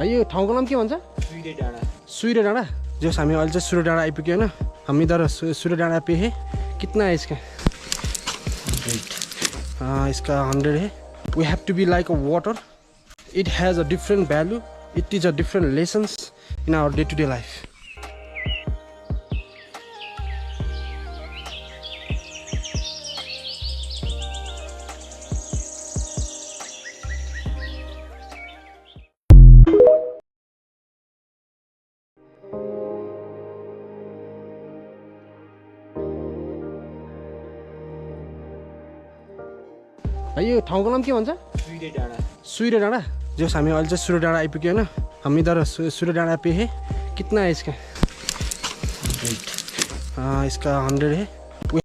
यो ठाउँको नाम के भन्छ? सूर्य डाँडा। जस हामी अहिले चाहिँ सूर्य डाँडा आइपुग्यो होइन। हामी इधर सूर्य डाँडा पे है। कितना है इसका? 100। इसका 100 है। We have to be like a water. It has a different value. It teaches a different lessons in our day-to-day life. यो ठाउँको नाम के भन्छ? सूर्य डाँडा। जस हामी अहिले चाहिँ सूर्य डाँडा आइपुग्यो होइन। हामी इधर सूर्य डाँडा पे है। कितना है इसका? 100। इसका 100 है।